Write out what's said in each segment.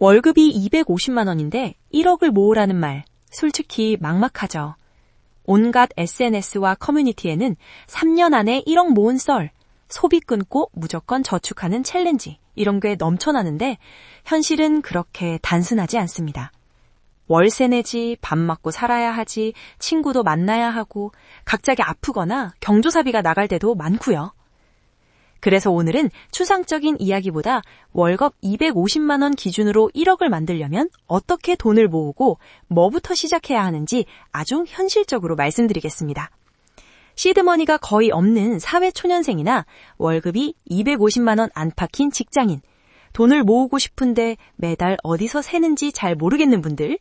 월급이 250만 원인데 1억을 모으라는 말, 솔직히 막막하죠. 온갖 SNS와 커뮤니티에는 3년 안에 1억 모은 썰, 소비 끊고 무조건 저축하는 챌린지, 이런 게 넘쳐나는데 현실은 그렇게 단순하지 않습니다. 월세 내지, 밥 먹고 살아야 하지, 친구도 만나야 하고, 갑자기 아프거나 경조사비가 나갈 때도 많고요. 그래서 오늘은 추상적인 이야기보다 월급 250만 원 기준으로 1억을 만들려면 어떻게 돈을 모으고 뭐부터 시작해야 하는지 아주 현실적으로 말씀드리겠습니다. 시드머니가 거의 없는 사회초년생이나 월급이 250만 원 안팎인 직장인, 돈을 모으고 싶은데 매달 어디서 새는지 잘 모르겠는 분들,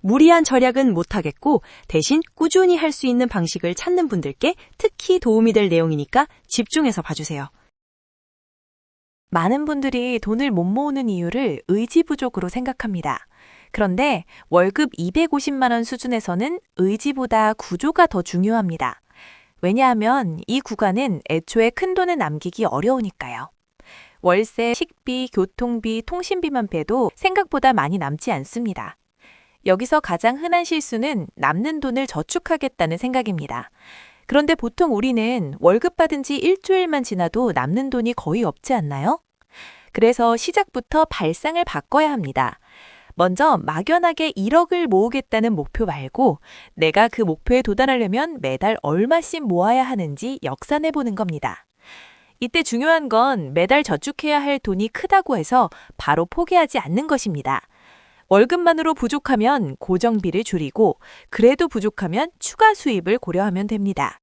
무리한 절약은 못하겠고 대신 꾸준히 할 수 있는 방식을 찾는 분들께 특히 도움이 될 내용이니까 집중해서 봐주세요. 많은 분들이 돈을 못 모으는 이유를 의지 부족으로 생각합니다. 그런데 월급 250만 원 수준에서는 의지보다 구조가 더 중요합니다. 왜냐하면 이 구간은 애초에 큰 돈을 남기기 어려우니까요. 월세, 식비, 교통비, 통신비만 빼도 생각보다 많이 남지 않습니다. 여기서 가장 흔한 실수는 남는 돈을 저축하겠다는 생각입니다. 그런데 보통 우리는 월급 받은 지 일주일만 지나도 남는 돈이 거의 없지 않나요? 그래서 시작부터 발상을 바꿔야 합니다. 먼저 막연하게 1억을 모으겠다는 목표 말고 내가 그 목표에 도달하려면 매달 얼마씩 모아야 하는지 역산해 보는 겁니다. 이때 중요한 건 매달 저축해야 할 돈이 크다고 해서 바로 포기하지 않는 것입니다. 월급만으로 부족하면 고정비를 줄이고 그래도 부족하면 추가 수입을 고려하면 됩니다.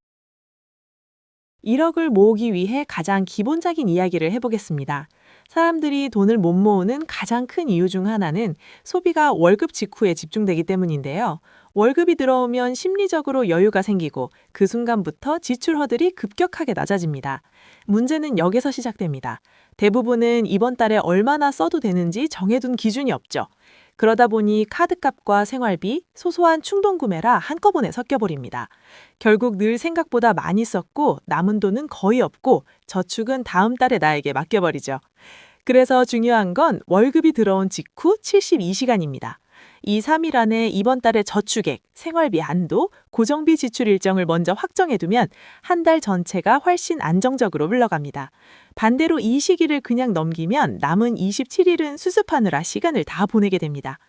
1억을 모으기 위해 가장 기본적인 이야기를 해보겠습니다. 사람들이 돈을 못 모으는 가장 큰 이유 중 하나는 소비가 월급 직후에 집중되기 때문인데요. 월급이 들어오면 심리적으로 여유가 생기고 그 순간부터 지출 허들이 급격하게 낮아집니다. 문제는 여기서 시작됩니다. 대부분은 이번 달에 얼마나 써도 되는지 정해둔 기준이 없죠. 그러다 보니 카드값과 생활비, 소소한 충동구매라 한꺼번에 섞여버립니다. 결국 늘 생각보다 많이 썼고 남은 돈은 거의 없고 저축은 다음 달에 나에게 맡겨버리죠. 그래서 중요한 건 월급이 들어온 직후 72시간입니다. 이 3일 안에 이번 달의 저축액, 생활비 한도, 고정비 지출 일정을 먼저 확정해두면 한 달 전체가 훨씬 안정적으로 흘러갑니다. 반대로 이 시기를 그냥 넘기면 남은 27일은 수습하느라 시간을 다 보내게 됩니다.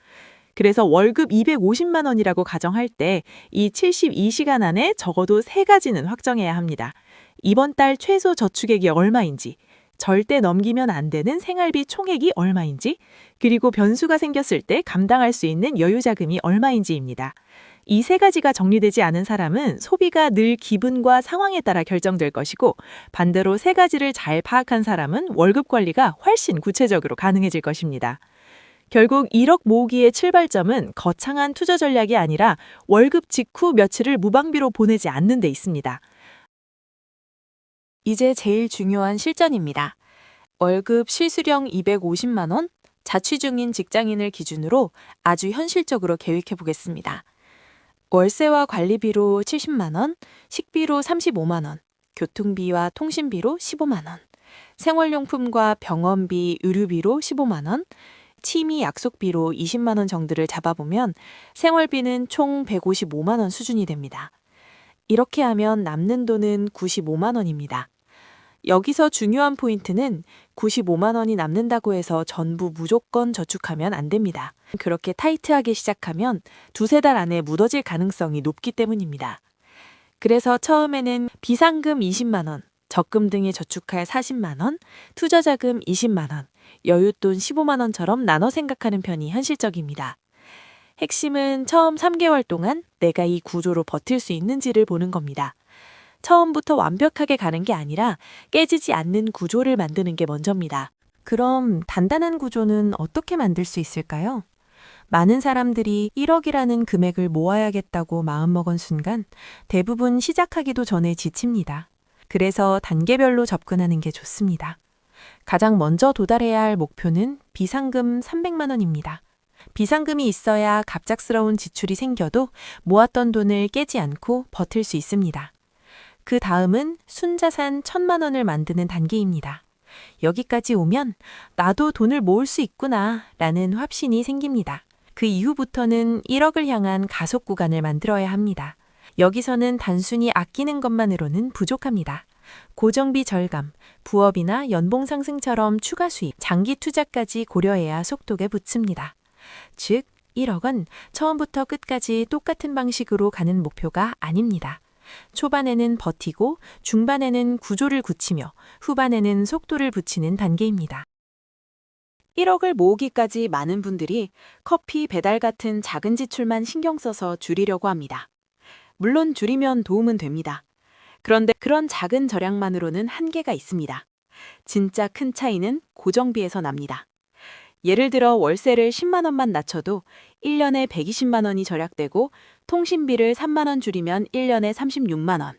그래서 월급 250만 원이라고 가정할 때 이 72시간 안에 적어도 3가지는 확정해야 합니다. 이번 달 최소 저축액이 얼마인지, 절대 넘기면 안 되는 생활비 총액이 얼마인지, 그리고 변수가 생겼을 때 감당할 수 있는 여유자금이 얼마인지입니다. 이 3가지가 정리되지 않은 사람은 소비가 늘 기분과 상황에 따라 결정될 것이고 반대로 3가지를 잘 파악한 사람은 월급 관리가 훨씬 구체적으로 가능해질 것입니다. 결국 1억 모으기의 출발점은 거창한 투자 전략이 아니라 월급 직후 며칠을 무방비로 보내지 않는 데 있습니다. 이제 제일 중요한 실전입니다. 월급 실수령 250만 원, 자취 중인 직장인을 기준으로 아주 현실적으로 계획해 보겠습니다. 월세와 관리비로 70만 원, 식비로 35만 원, 교통비와 통신비로 15만 원, 생활용품과 병원비, 의료비로 15만 원, 취미 약속비로 20만 원 정도를 잡아보면 생활비는 총 155만 원 수준이 됩니다. 이렇게 하면 남는 돈은 95만 원입니다. 여기서 중요한 포인트는 95만 원이 남는다고 해서 전부 무조건 저축하면 안 됩니다. 그렇게 타이트하게 시작하면 2-3달 안에 묻어질 가능성이 높기 때문입니다. 그래서 처음에는 비상금 20만 원, 적금 등에 저축할 40만 원, 투자자금 20만 원, 여윳돈 15만 원처럼 나눠 생각하는 편이 현실적입니다. 핵심은 처음 3개월 동안 내가 이 구조로 버틸 수 있는지를 보는 겁니다. 처음부터 완벽하게 가는 게 아니라 깨지지 않는 구조를 만드는 게 먼저입니다. 그럼 단단한 구조는 어떻게 만들 수 있을까요? 많은 사람들이 1억이라는 금액을 모아야겠다고 마음먹은 순간 대부분 시작하기도 전에 지칩니다. 그래서 단계별로 접근하는 게 좋습니다. 가장 먼저 도달해야 할 목표는 비상금 300만 원입니다. 비상금이 있어야 갑작스러운 지출이 생겨도 모았던 돈을 깨지 않고 버틸 수 있습니다. 그 다음은 순자산 1,000만 원을 만드는 단계입니다. 여기까지 오면 나도 돈을 모을 수 있구나 라는 확신이 생깁니다. 그 이후부터는 1억을 향한 가속 구간을 만들어야 합니다. 여기서는 단순히 아끼는 것만으로는 부족합니다. 고정비 절감, 부업이나 연봉 상승처럼 추가 수입, 장기 투자까지 고려해야 속도에 붙습니다. 즉, 1억은 처음부터 끝까지 똑같은 방식으로 가는 목표가 아닙니다. 초반에는 버티고 중반에는 구조를 굳히며 후반에는 속도를 붙이는 단계입니다. 1억을 모으기까지 많은 분들이 커피 배달 같은 작은 지출만 신경 써서 줄이려고 합니다. 물론 줄이면 도움은 됩니다. 그런데 그런 작은 절약만으로는 한계가 있습니다. 진짜 큰 차이는 고정비에서 납니다. 예를 들어 월세를 10만 원만 낮춰도 1년에 120만 원이 절약되고 통신비를 3만 원 줄이면 1년에 36만 원,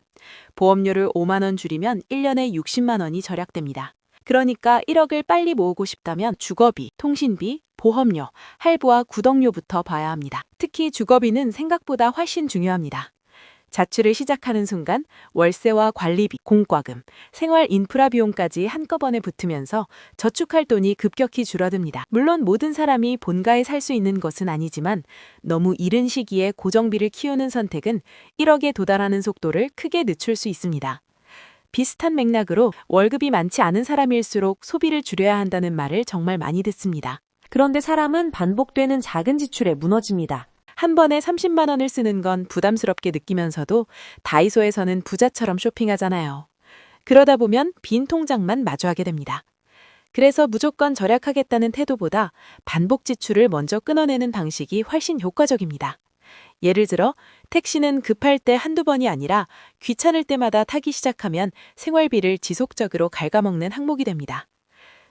보험료를 5만 원 줄이면 1년에 60만 원이 절약됩니다. 그러니까 1억을 빨리 모으고 싶다면 주거비, 통신비, 보험료, 할부와 구독료부터 봐야 합니다. 특히 주거비는 생각보다 훨씬 중요합니다. 자취를 시작하는 순간 월세와 관리비, 공과금, 생활 인프라 비용까지 한꺼번에 붙으면서 저축할 돈이 급격히 줄어듭니다. 물론 모든 사람이 본가에 살 수 있는 것은 아니지만 너무 이른 시기에 고정비를 키우는 선택은 1억에 도달하는 속도를 크게 늦출 수 있습니다. 비슷한 맥락으로 월급이 많지 않은 사람일수록 소비를 줄여야 한다는 말을 정말 많이 듣습니다. 그런데 사람은 반복되는 작은 지출에 무너집니다. 한 번에 30만 원을 쓰는 건 부담스럽게 느끼면서도 다이소에서는 부자처럼 쇼핑하잖아요. 그러다 보면 빈 통장만 마주하게 됩니다. 그래서 무조건 절약하겠다는 태도보다 반복 지출을 먼저 끊어내는 방식이 훨씬 효과적입니다. 예를 들어 택시는 급할 때 한두 번이 아니라 귀찮을 때마다 타기 시작하면 생활비를 지속적으로 갉아먹는 항목이 됩니다.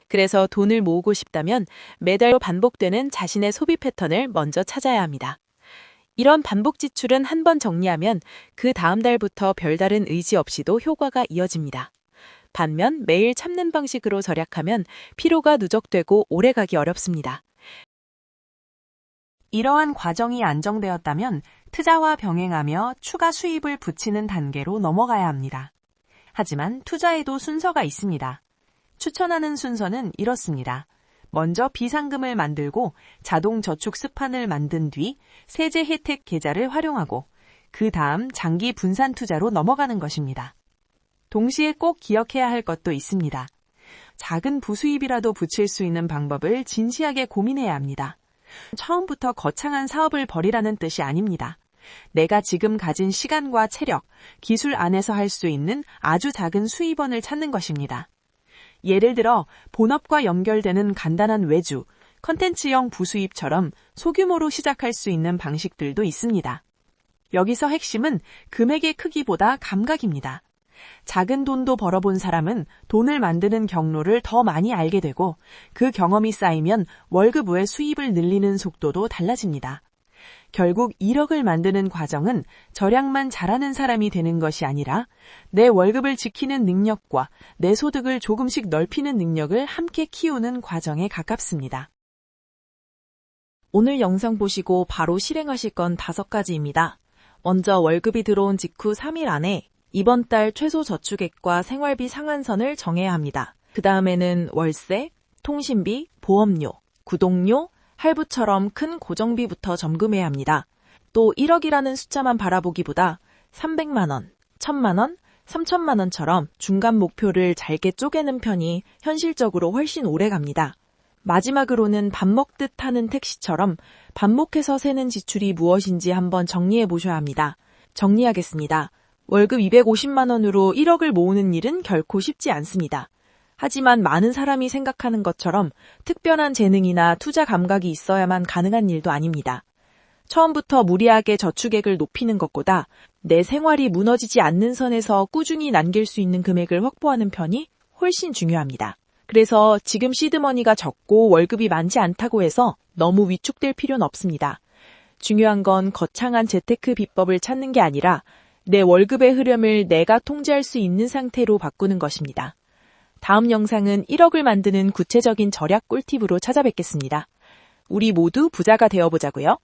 그래서 돈을 모으고 싶다면 매달 반복되는 자신의 소비 패턴을 먼저 찾아야 합니다. 이런 반복 지출은 한 번 정리하면 그 다음 달부터 별다른 의지 없이도 효과가 이어집니다. 반면 매일 참는 방식으로 절약하면 피로가 누적되고 오래가기 어렵습니다. 이러한 과정이 안정되었다면 투자와 병행하며 추가 수입을 붙이는 단계로 넘어가야 합니다. 하지만 투자에도 순서가 있습니다. 추천하는 순서는 이렇습니다. 먼저 비상금을 만들고 자동 저축 습관을 만든 뒤 세제 혜택 계좌를 활용하고 그 다음 장기 분산 투자로 넘어가는 것입니다. 동시에 꼭 기억해야 할 것도 있습니다. 작은 부수입이라도 붙일 수 있는 방법을 진지하게 고민해야 합니다. 처음부터 거창한 사업을 벌이라는 뜻이 아닙니다. 내가 지금 가진 시간과 체력, 기술 안에서 할 수 있는 아주 작은 수입원을 찾는 것입니다. 예를 들어 본업과 연결되는 간단한 외주, 컨텐츠형 부수입처럼 소규모로 시작할 수 있는 방식들도 있습니다. 여기서 핵심은 금액의 크기보다 감각입니다. 작은 돈도 벌어본 사람은 돈을 만드는 경로를 더 많이 알게 되고 그 경험이 쌓이면 월급 외 수입을 늘리는 속도도 달라집니다. 결국 1억을 만드는 과정은 절약만 잘하는 사람이 되는 것이 아니라 내 월급을 지키는 능력과 내 소득을 조금씩 넓히는 능력을 함께 키우는 과정에 가깝습니다. 오늘 영상 보시고 바로 실행하실 건 5가지입니다. 먼저 월급이 들어온 직후 3일 안에 이번 달 최소 저축액과 생활비 상한선을 정해야 합니다. 그 다음에는 월세, 통신비, 보험료, 구독료, 할부처럼 큰 고정비부터 점검해야 합니다. 또 1억이라는 숫자만 바라보기보다 300만 원, 1000만 원, 3000만 원처럼 중간 목표를 잘게 쪼개는 편이 현실적으로 훨씬 오래 갑니다. 마지막으로는 밥 먹듯 타는 택시처럼 반복해서 새는 지출이 무엇인지 한번 정리해 보셔야 합니다. 정리하겠습니다. 월급 250만 원으로 1억을 모으는 일은 결코 쉽지 않습니다. 하지만 많은 사람이 생각하는 것처럼 특별한 재능이나 투자 감각이 있어야만 가능한 일도 아닙니다. 처음부터 무리하게 저축액을 높이는 것보다 내 생활이 무너지지 않는 선에서 꾸준히 남길 수 있는 금액을 확보하는 편이 훨씬 중요합니다. 그래서 지금 시드머니가 적고 월급이 많지 않다고 해서 너무 위축될 필요는 없습니다. 중요한 건 거창한 재테크 비법을 찾는 게 아니라 내 월급의 흐름을 내가 통제할 수 있는 상태로 바꾸는 것입니다. 다음 영상은 1억을 만드는 구체적인 절약 꿀팁으로 찾아뵙겠습니다. 우리 모두 부자가 되어보자고요.